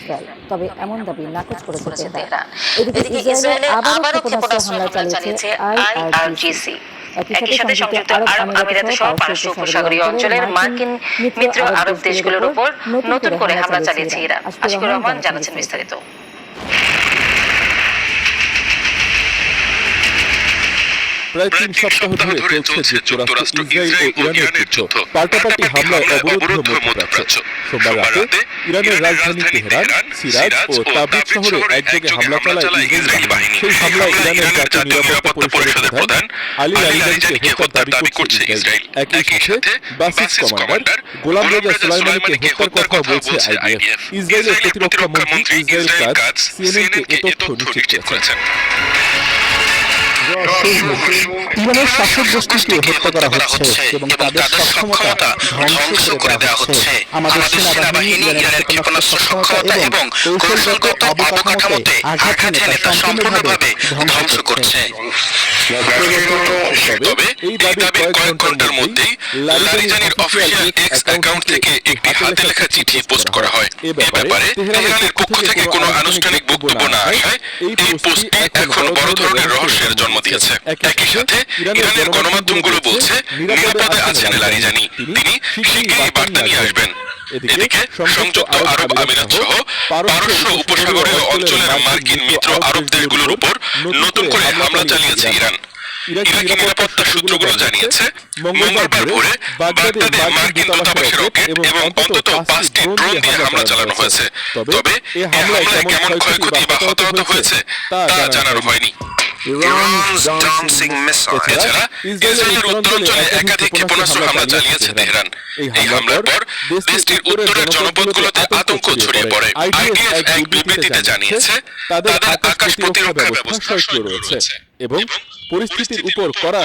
Israel, তবে এমন দাবি নাকচ করেছে তেহরান। এদিকে ইসরায়েলে আবারও ক্ষেপণাস্ত্র হামলা চালিয়েছে IRGC। একই সাথে সংযুক্ত আরব আমিরাত সহ পারস্য উপসাগরীয় অঞ্চলের মার্কিন মিত্র আরব দেশগুলোর উপর নতুন করে হামলা চালিয়েছে ইরান। আশিকুর রহমান জানাচ্ছেন বিস্তারিত। প্রায় ৩ সপ্তাহ ধরে চলছে যুক্তরাষ্ট্র, ইসরায়েল ও ইরানের যুদ্ধ। পাল্টাপাল্টি হামলায় অবরুদ্ধ মধ্যপ্রাচ্য। সোমবার রাতে ইরানের রাজধানী তেহরান, সিরাজ ও তাবরিজ শহরে একযোগে হামলা চালায় ইসরায়েলি বাহিনী। সেই হামলায় ইরানের জাতীয় নিরাপত্তা পরিষদের প্রধান আলী লারিজানিকে হত্যার দাবি করছে ইসরায়েল। একই সাথে বাসিস কমান্ডার গোলাম রেজা সুলাইমানিকে হত্যার কথা বলছে IDF। ইসরায়েলের প্রতিরক্ষা মন্ত্রী ইসরায়েল কাটজ CNN-কে এ তথ্য নিশ্চিত করেছেন। ইরানের শাসক গোষ্ঠীকে হত্যা করা হচ্ছে এবং তাদের সক্ষমতা ধ্বংস করে দেওয়া হচ্ছে। আমাদের সেনাবাহিনী ইরানের ক্ষেপণাস্ত্র সক্ষমতা এবং কৌশলগত অবকাঠামোতে আঘাত হানে তা সম্পূর্ণভাবে ধ্বংস করছে। তবে এই দাবির কয়েক ঘন্টার মধ্যেই লারিজানির অফিসিয়াল এক্স অ্যাকাউন্ট থেকে একটি হাতে লেখা চিঠি পোস্ট করা হয়। এ ব্যাপারে তেহরানের পক্ষ থেকে কোনো আনুষ্ঠানিক বক্তব্য না আসায় এই পোস্টটি এখন বড় ধরনের রহস্যের জন্ম দিয়েছে। একই সাথে ইরানের গণমাধ্যমগুলো বলছে নিরাপদে আছেন লারিজানি, তিনি শিগগিরই বার্তা নিয়ে আসবেন। এদিকে সংযুক্ত আরব আমিরাত সহ পারস্য উপসাগরীয় অঞ্চলের মার্কিন মিত্র আরব দেশগুলোর উপর নতুন করে হামলা চালিয়েছে ইরান। ইরাকি নিরাপত্তা সূত্রগুলো জানিয়েছে মঙ্গলবার ভোরে বাগদাদে মার্কিন দূতাবাসের রকেট এবং অন্তত 5টি ড্রোন দিয়ে হামলা চালানো হয়েছে। তবে এ হামলায় কেমন ক্ষয়ক্ষতি বা হতাহত হয়েছে তা জানানো হয়নি। এছাড়া ইসরায়েলের উত্তরাঞ্চলে একাধিক ক্ষেপণাস্ত্র হামলা চালিয়েছে তেহরান। এই হামলার পর দেশটির উত্তরের জনপদগুলোতে আতঙ্ক ছড়িয়ে পড়ে। IDF এক বিবৃতিতে জানিয়েছে তাদের আকাশ প্রতিরক্ষা ব্যবস্থা সক্রিয় রয়েছে এবং পরিস্থিতির উপর কড়া